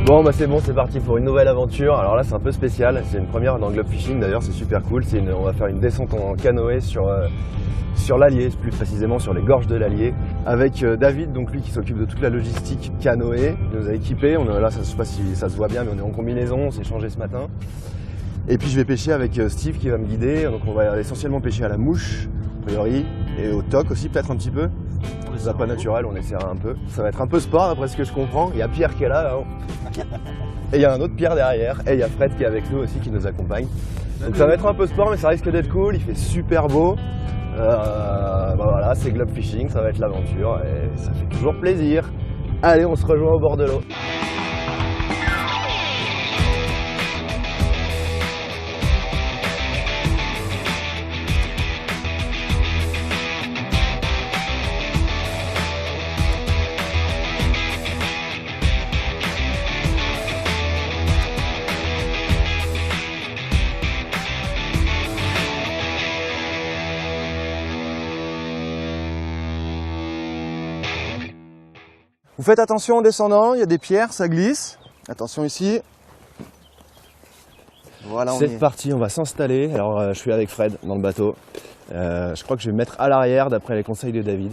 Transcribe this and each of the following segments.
Bon bah c'est bon, c'est parti pour une nouvelle aventure. Alors là c'est un peu spécial, c'est une première dans Globe Fishing d'ailleurs, c'est super cool. On va faire une descente en canoë sur l'Allier, plus précisément sur les gorges de l'Allier, avec David, donc lui qui s'occupe de toute la logistique canoë. Il nous a équipés, là je sais pas si ça se voit bien mais on est en combinaison, on s'est changé ce matin. Et puis je vais pêcher avec Steve qui va me guider, donc on va essentiellement pêcher à la mouche, a priori, et au toc aussi peut-être un petit peu. Ça pas naturel, on essaiera un peu. Ça va être un peu sport d'après ce que je comprends. Il y a Pierre qui est là, et il y a un autre Pierre derrière, et il y a Fred qui est avec nous aussi, qui nous accompagne. Donc ça va être un peu sport, mais ça risque d'être cool, il fait super beau. Voilà, c'est Globe Fishing, ça va être l'aventure, et ça fait toujours plaisir. Allez, on se rejoint au bord de l'eau. Vous faites attention en descendant, il y a des pierres, ça glisse. Attention ici. Voilà, C'est parti, on va s'installer. Alors je suis avec Fred dans le bateau. Je crois que je vais me mettre à l'arrière d'après les conseils de David.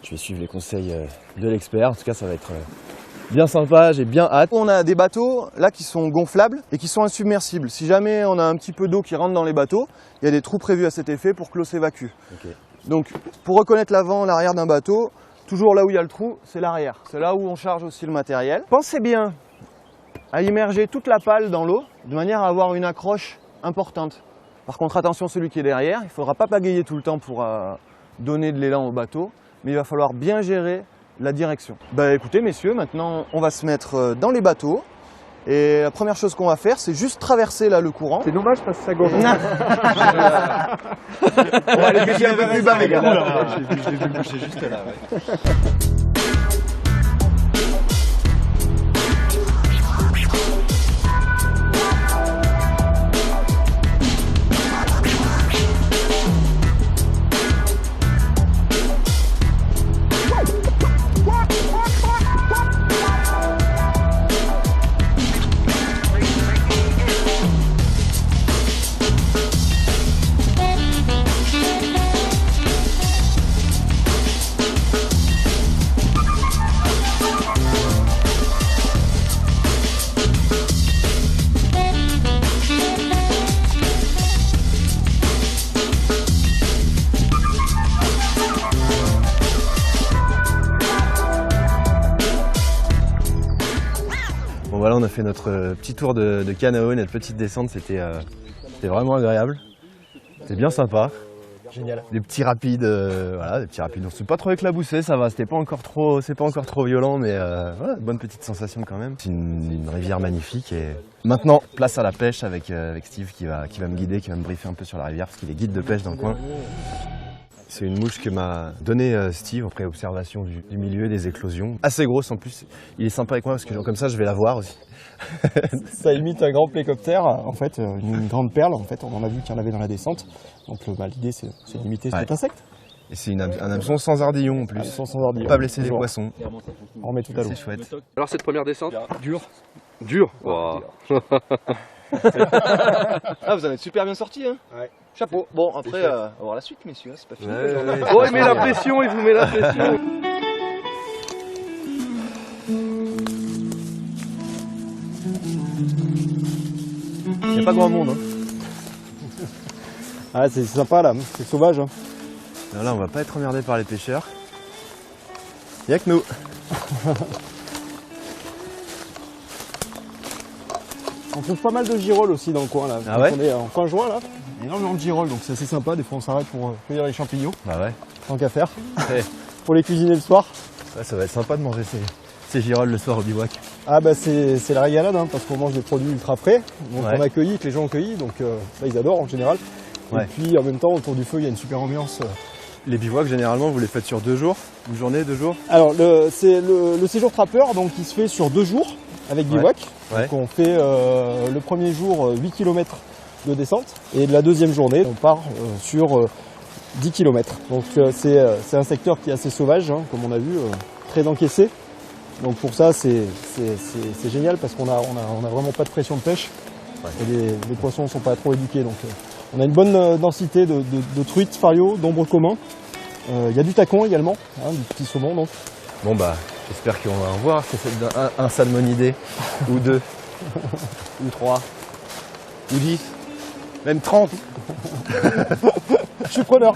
Je vais suivre les conseils de l'expert. En tout cas, ça va être bien sympa, j'ai bien hâte. On a des bateaux là qui sont gonflables et qui sont insubmersibles. Si jamais on a un petit peu d'eau qui rentre dans les bateaux, il y a des trous prévus à cet effet pour que l'eau s'évacue. Okay. Donc pour reconnaître l'avant, l'arrière d'un bateau, toujours là où il y a le trou, c'est l'arrière. C'est là où on charge aussi le matériel. Pensez bien à immerger toute la pale dans l'eau, de manière à avoir une accroche importante. Par contre, attention celui qui est derrière, il ne faudra pas pagayer tout le temps pour donner de l'élan au bateau, mais il va falloir bien gérer la direction. Bah écoutez messieurs, maintenant on va se mettre dans les bateaux. Et la première chose qu'on va faire, c'est juste traverser là le courant. C'est dommage parce que ça gonfle. On va aller pêcher un peu plus bas, les gars. Je l'ai vu boucher juste là. Ouais. Voilà, on a fait notre petit tour de canoë, notre petite descente, c'était vraiment agréable. C'était bien sympa. Génial. Des petits rapides, voilà, des petits rapides. On s'est pas trop éclaboussé, ça va, c'est pas encore trop violent, mais voilà, bonne petite sensation quand même. C'est une rivière magnifique et maintenant, place à la pêche avec Steve qui va me guider, qui va me briefer un peu sur la rivière parce qu'il est guide de pêche dans le coin. C'est une mouche que m'a donné Steve après observation du milieu, des éclosions. Assez grosse en plus, il est sympa avec moi parce que comme ça je vais la voir aussi. Ça imite un grand plécoptère, en fait, une grande perle, en fait, on en a vu qu'il y en avait dans la descente. Donc l'idée c'est d'imiter cet insecte. Et c'est un hameçon sans ardillon en plus. Hameçon sans ardillon. Pas blesser les poissons. On remet tout à l'eau. C'est chouette. Alors cette première descente, dur. Wow. Ah, vous en êtes super bien sortis, hein. Ouais. Chapeau. Bon, après, on va voir la suite, messieurs, c'est pas fini. Oh, il met la pression, il vous met la pression. Il n'y a pas grand monde. Hein. Ah, c'est sympa là, c'est sauvage. Hein. Alors là, on va pas être emmerdé par les pêcheurs. Il n'y a que nous. On trouve pas mal de girolles aussi dans le coin là. Ah ouais. On est en coin joint là. Énormément de girolles, donc c'est assez sympa. Des fois on s'arrête pour cueillir les champignons. Bah ouais. Tant qu'à faire. Ouais. Pour les cuisiner le soir. Ouais, ça va être sympa de manger ces girolles le soir au bivouac. Ah bah c'est la régalade hein, parce qu'on mange des produits ultra frais. Donc ouais. on a cueilli, que les gens ont cueilli, donc ça ils adorent en général. Ouais. Et puis en même temps autour du feu il y a une super ambiance. Les bivouacs généralement vous les faites sur 2 jours, une journée, 2 jours. Alors c'est le séjour trappeur donc il se fait sur 2 jours avec bivouac. Ouais. Donc on fait le premier jour 8 km de descente et de la deuxième journée on part sur 10 km. Donc c'est un secteur qui est assez sauvage hein, comme on a vu, très encaissé. Donc pour ça, c'est génial parce qu'on a vraiment pas de pression de pêche. Et les poissons ne sont pas trop éduqués. Donc on a une bonne densité de truites, farios, d'ombres communs. Il y a du tacon également, hein, du petit saumon. Donc. Bon bah, j'espère qu'on va en voir. C'est un salmonidé, ou 2, ou 3, ou 10, même 30. Je suis preneur.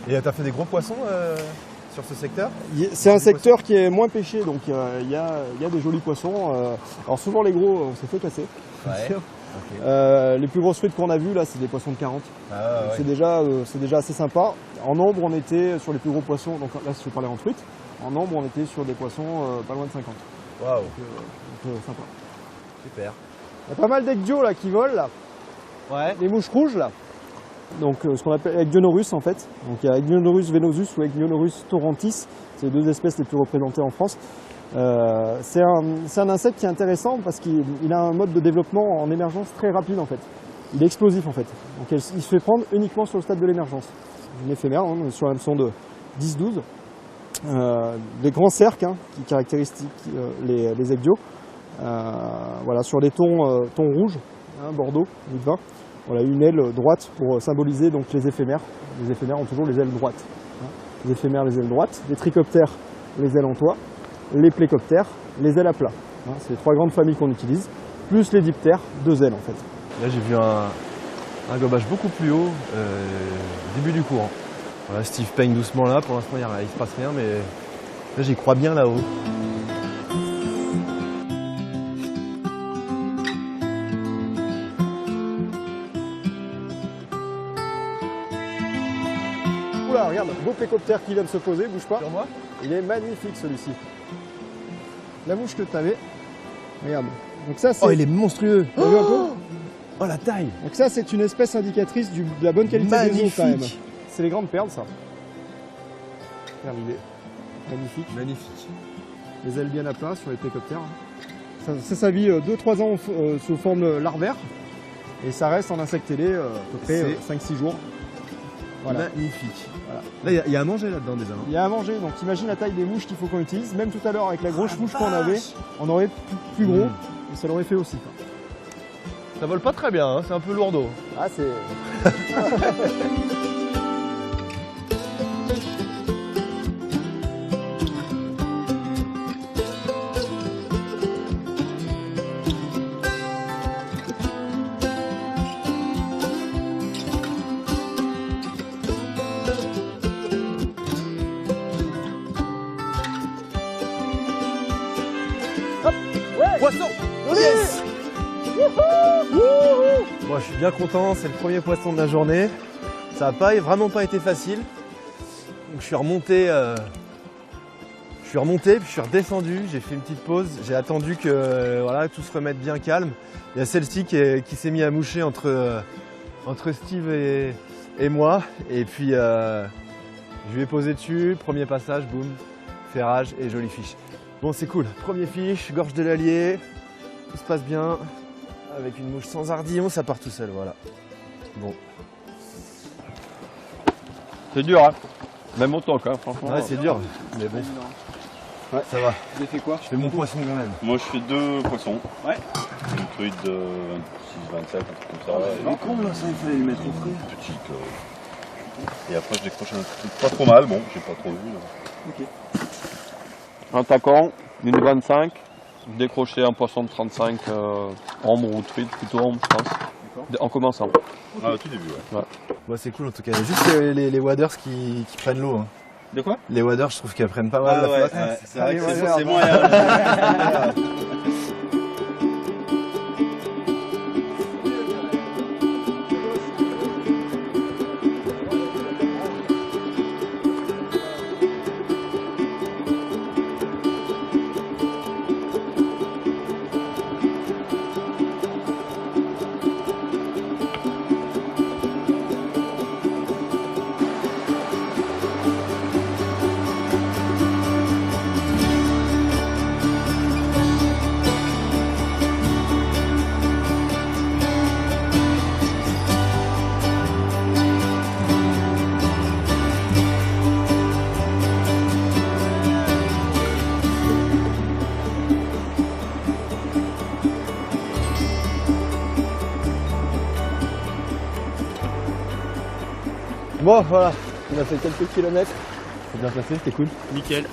Et t'as fait des gros poissons sur ce secteur? C'est un secteur qui est moins pêché, donc il y a des jolis poissons. Alors souvent les gros, on s'est fait casser. Ouais. Les plus grosses truites qu'on a vues là, c'est des poissons de 40. Ah, ouais. C'est déjà assez sympa. En nombre, on était sur les plus gros poissons. Donc là, si je parlais en truite, en nombre, on était sur des poissons pas loin de 50. Waouh. Donc sympa. Super. Il y a pas mal d'ecdios là qui volent là. Ouais. Les mouches rouges là. Donc ce qu'on appelle Ecdionorus en fait. Donc il y a Ecdionorus venosus ou Ecdionorus torrentis. C'est les deux espèces les plus représentées en France. C'est un insecte qui est intéressant parce qu'il a un mode de développement en émergence très rapide en fait. Il est explosif en fait. Donc il se fait prendre uniquement sur le stade de l'émergence. Une éphémère, hein, sur un hameçon de 10-12. Des grands cercles hein, qui caractérisent les ecdios. Voilà, sur les tons rouges, hein, Bordeaux, 8-20. Voilà, une aile droite pour symboliser donc, les éphémères. Les éphémères ont toujours les ailes droites. Hein. Les éphémères, les ailes droites. Les trichoptères, les ailes en toit. Les plécoptères, les ailes à plat. Hein. C'est les trois grandes familles qu'on utilise. Plus les diptères, 2 ailes en fait. Là j'ai vu un gobage beaucoup plus haut, début du courant. Voilà, Steve peigne doucement là, pour l'instant il se passe rien, mais là j'y crois bien là-haut. Oula, regarde, beau plécoptère qui vient de se poser, bouge pas. Sur moi? Il est magnifique celui-ci. La mouche que tu avais, regarde. Donc ça c'est. Oh il est monstrueux! T'as vu un peu? Oh la taille! Donc ça c'est une espèce indicatrice de la bonne qualité des os quand même. Magnifique! C'est les grandes perles ça. Regarde, il est magnifique. Magnifique. Les ailes bien à plat sur les plécoptères. Ça vit 2-3 ans sous forme larvaire. Et ça reste en insecte ailé à peu près 5-6 jours. Voilà. Magnifique. Voilà. Là il y a à manger là-dedans déjà. Il y a à manger, donc imagine la taille des mouches qu'il faut qu'on utilise. Même tout à l'heure avec la grosse mouche qu'on avait, on aurait plus gros et ça l'aurait fait aussi. Quoi. Ça vole pas très bien, hein, c'est un peu lourdeau. Ah c'est... Poisson! Yes! Moi je suis bien content, c'est le premier poisson de la journée. Ça n'a vraiment pas été facile. Donc je suis remonté, puis je suis redescendu, j'ai fait une petite pause, j'ai attendu que voilà, tout se remette bien calme. Il y a celle-ci qui s'est mise à moucher entre Steve et moi. Et puis je lui ai posé dessus, premier passage, boum, ferrage et jolie fiche. Bon c'est cool, premier fiche, gorge de l'Allier, tout se passe bien. Avec une mouche sans ardillon, ça part tout seul, voilà. Bon. C'est dur, hein. Même au toc, hein, franchement. Ouais, c'est dur, mais bon. Ouais, ça va. Vous avez fait quoi? Je fais mon poisson quand même. Moi, je fais 2 poissons. Ouais. Une truite de 26-27, un truc comme ça. Mais con là, ça, il fallait lui mettre au frais. Petite. Et après, je décroche un truc pas trop mal, bon, j'ai pas trop vu. Ok. Un tacon, une 25. Décrocher un poisson de 35, ombre ou truite, plutôt ombre, je pense. En commençant. Ah, au tout début, ouais. Bon, c'est cool en tout cas. Il y a juste les waders qui prennent l'eau. Hein. De quoi? Les waders, je trouve qu'elles prennent pas mal la flotte. C'est vrai que c'est moins. Bon, voilà, on a fait quelques kilomètres. C'est bien passé, c'était cool. Nickel.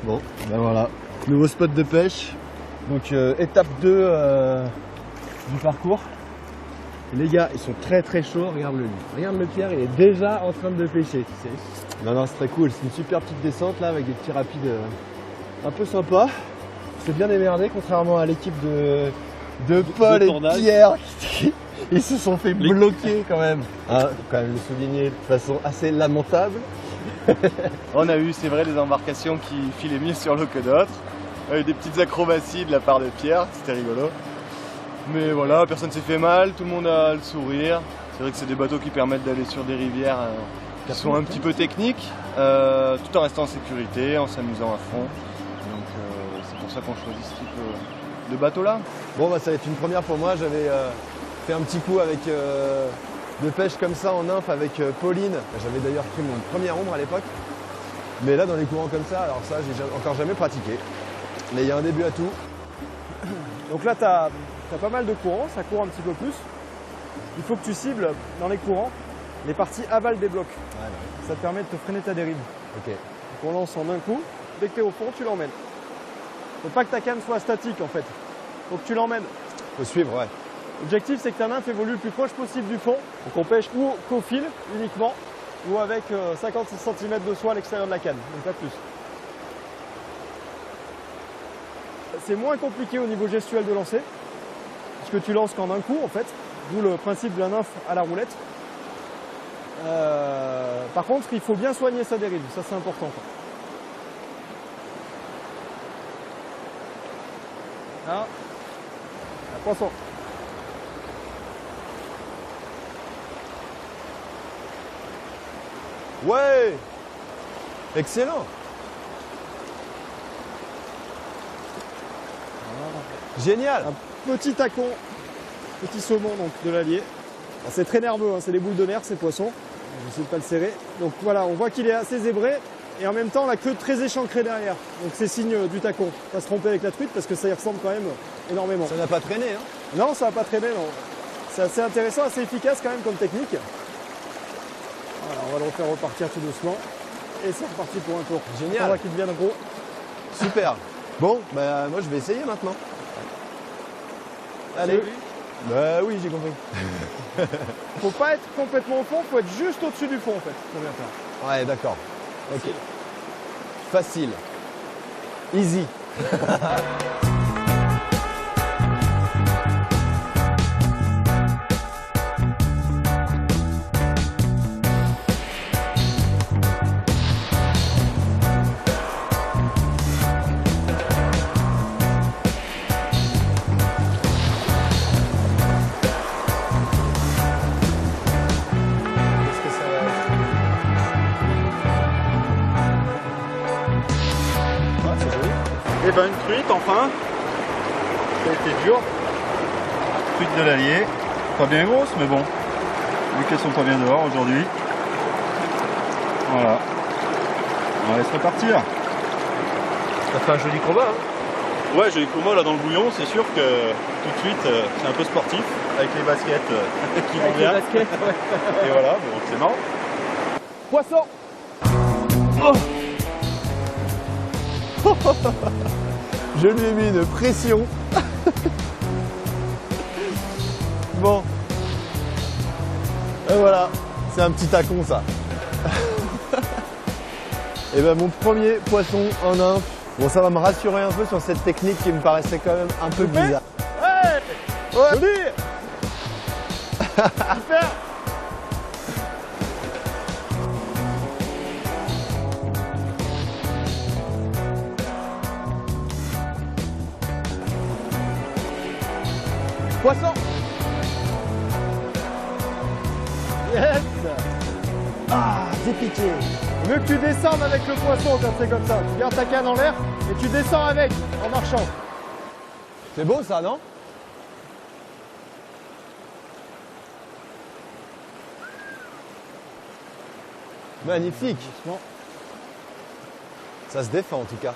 Bon, ben voilà, nouveau spot de pêche. Donc étape 2 du parcours. Et les gars, ils sont très très chauds, regarde le lui. Regarde le Pierre, il est déjà en train de pêcher, tu sais. Non, non, c'est très cool, c'est une super petite descente là avec des petits rapides un peu sympas. C'est bien démerdé contrairement à l'équipe de Paul et de Pierre. Ils se sont fait bloquer quand même. Hein, faut quand même le souligner de façon assez lamentable. On a eu, c'est vrai, des embarcations qui filaient mieux sur l'eau que d'autres. Avec des petites acrobaties de la part de Pierre, c'était rigolo. Mais voilà, personne s'est fait mal, tout le monde a le sourire. C'est vrai que c'est des bateaux qui permettent d'aller sur des rivières qui sont un petit peu techniques, tout en restant en sécurité, en s'amusant à fond. Donc c'est pour ça qu'on choisit ce type de bateau-là. Bon, bah, ça va être une première pour moi. J'avais fait un petit coup avec de pêche comme ça en nymphe avec Pauline. J'avais d'ailleurs pris mon premier ombre à l'époque. Mais là, dans les courants comme ça, alors ça, j'ai encore jamais pratiqué. Mais il y a un début à tout. Donc là, tu as pas mal de courants, ça court un petit peu plus. Il faut que tu cibles dans les courants les parties aval des blocs. Ouais, ouais. Ça te permet de te freiner ta dérive. Ok. Donc on lance en un coup. Dès que tu es au fond, tu l'emmènes. Faut pas que ta canne soit statique en fait. Faut que tu l'emmènes. Faut suivre, ouais. L'objectif, c'est que ta nymphe évolue le plus proche possible du fond. Donc on pêche ou qu'au fil uniquement, ou avec 56 cm de soie à l'extérieur de la canne, donc pas plus. C'est moins compliqué au niveau gestuel de lancer, puisque tu lances qu'en un coup en fait, d'où le principe de la nymphe à la roulette. Par contre, il faut bien soigner sa dérive, ça c'est important. Là, un poisson. Ouais! Excellent! Génial! Un petit tacon, petit saumon donc de l'Allier. C'est très nerveux, hein, c'est des boules de nerfs ces poissons. J'essaie de pas le serrer. Donc voilà, on voit qu'il est assez zébré et en même temps la queue très échancrée derrière. Donc c'est signe du tacon. Pas se tromper avec la truite parce que ça y ressemble quand même énormément. Ça n'a pas traîné, hein? Non, ça va pas traîner, non. C'est assez intéressant, assez efficace quand même comme technique. Voilà, on va le refaire repartir tout doucement. Et c'est reparti pour un tour. Génial. On va qu'il devienne gros. Super! Bon, bah moi je vais essayer maintenant. Allez! Bah oui, j'ai compris. Faut pas être complètement au fond, faut être juste au-dessus du fond en fait. Faut bien faire. Ouais, d'accord. Ok. Facile. Easy. Qu'est-ce que ça va être? Ouais, c'est joli. Et ben une truite enfin. Ça a été dur. Truite de l'Allier. Pas bien grosse mais bon. Vu qu'elles sont pas bien dehors aujourd'hui. Voilà. On va laisser repartir. Ça fait un joli combat. Hein. Ouais, joli combat là dans le bouillon, c'est sûr que tout de suite c'est un peu sportif avec les baskets qui vont bien. Et voilà, bon, c'est marrant. Poisson. Je lui ai mis une pression. Bon. Et voilà, c'est un petit tacon ça. Et ben mon premier poisson en nymphe. Bon, ça va me rassurer un peu sur cette technique qui me paraissait quand même un peu bizarre. Hey, Ouais. joli. Super. Poisson. Yes. Ah, c'est piqué. Mieux que tu descendes avec le poisson quand c'est comme ça. Tu gardes ta canne en l'air et tu descends avec en marchant. C'est beau ça, non? Magnifique. Ça se défend en tout cas.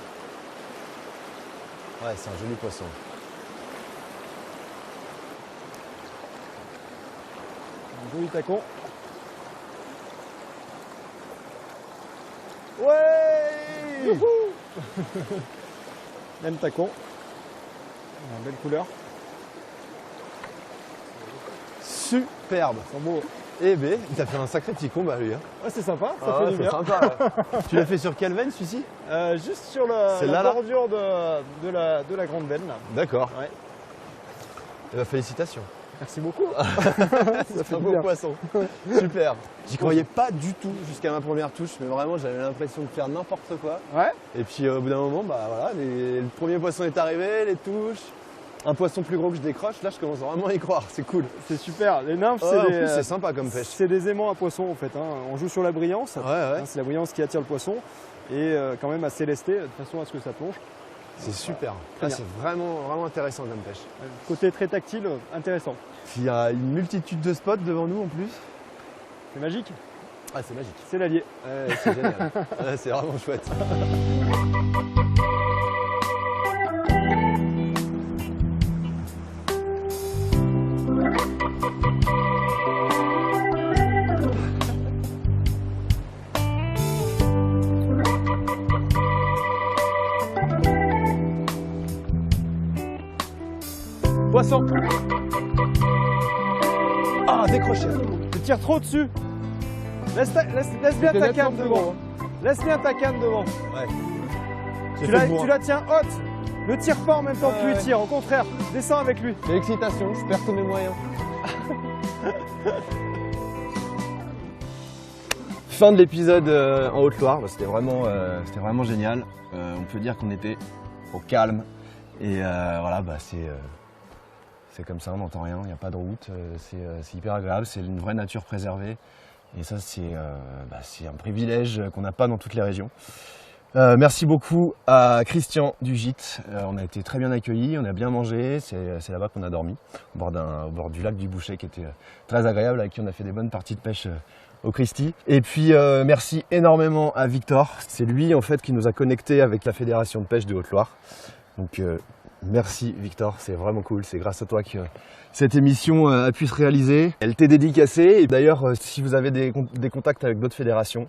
Ouais, c'est un joli poisson. Un joli tacon. Ouais. Même tacon. Belle couleur. Superbe. Ils sont beaux. Eh ben, il t'a fait un sacré petit combat lui. Hein. Ouais, c'est sympa, ça Ah fait ouais, du c'est bien. sympa. Là. Tu l'as fait sur quelle veine celui-ci? Juste sur C'est la là. bordure de la grande veine. Là. D'accord. Ouais. Eh ben, félicitations. Merci beaucoup. Ça fait un du beau bien. poisson. Super. J'y croyais pas du tout jusqu'à ma première touche, mais vraiment j'avais l'impression de faire n'importe quoi. Ouais. Et puis au bout d'un moment, bah voilà, le premier poisson est arrivé, les touches. Un poisson plus gros que je décroche, là je commence vraiment à y croire, c'est cool. C'est super. Les nymphes, En plus c'est sympa comme pêche. c'est des aimants à poisson en fait. Hein. On joue sur la brillance. Ouais, ouais. Hein, c'est la brillance qui attire le poisson. Et quand même assez lesté, de façon à ce que ça plonge. C'est super. Très Là bien. c'est vraiment intéressant comme pêche. Côté très tactile, intéressant. Il y a une multitude de spots devant nous en plus. C'est magique. Ah c'est magique. C'est l'allier. Ouais, c'est génial. Ouais, c'est vraiment chouette. Poisson. Ah décroché. Tu tires trop dessus. Laisse bien ta canne devant. Laisse bien ta canne devant. Ouais. Tu la tiens haute. Ne tire pas en même temps que lui Ouais. tire. Au contraire, descends avec lui. C'est l'excitation, je perds tous mes moyens. Fin de l'épisode en Haute-Loire, c'était vraiment génial. On peut dire qu'on était au calme et voilà, bah, c'est comme ça, on n'entend rien, il n'y a pas de route, c'est hyper agréable, c'est une vraie nature préservée et ça c'est un privilège qu'on n'a pas dans toutes les régions. Merci beaucoup à Christian du gîte, on a été très bien accueillis, on a bien mangé, c'est là-bas qu'on a dormi, au bord du lac du Bouchet qui était très agréable, avec qui on a fait des bonnes parties de pêche au Christie. Et puis merci énormément à Victor, c'est lui en fait qui nous a connectés avec la Fédération de pêche de Haute-Loire. Donc merci Victor, c'est vraiment cool, c'est grâce à toi que cette émission a pu se réaliser. Elle t'est dédicacée et d'ailleurs si vous avez des contacts avec d'autres fédérations,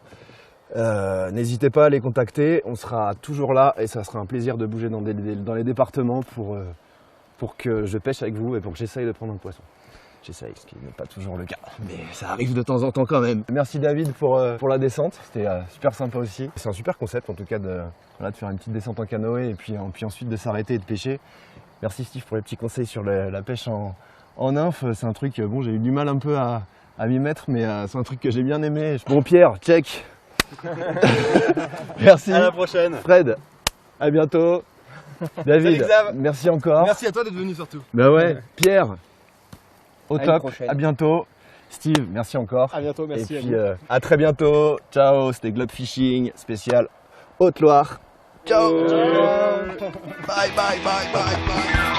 n'hésitez pas à les contacter, on sera toujours là et ça sera un plaisir de bouger dans les départements pour que je pêche avec vous et pour que j'essaye de prendre un poisson. J'essaye, ce qui n'est pas toujours le cas, mais ça arrive de temps en temps quand même. Merci David pour la descente, c'était super sympa aussi. C'est un super concept en tout cas de faire une petite descente en canoë et puis ensuite de s'arrêter et de pêcher. Merci Steve pour les petits conseils sur la pêche en nymphe, c'est un truc, bon j'ai eu du mal un peu à m'y mettre, mais c'est un truc que j'ai bien aimé. Bon Pierre, check. Merci. À la prochaine. Fred, à bientôt. David, merci encore. Merci à toi d'être venu surtout. Bah ouais, Pierre, au À une top, prochaine. à bientôt. Steve, merci encore. À bientôt, merci. Et à puis vous. à très bientôt. Ciao, c'était Globe Fishing spécial Haute-Loire. Ciao. Bye bye bye bye bye.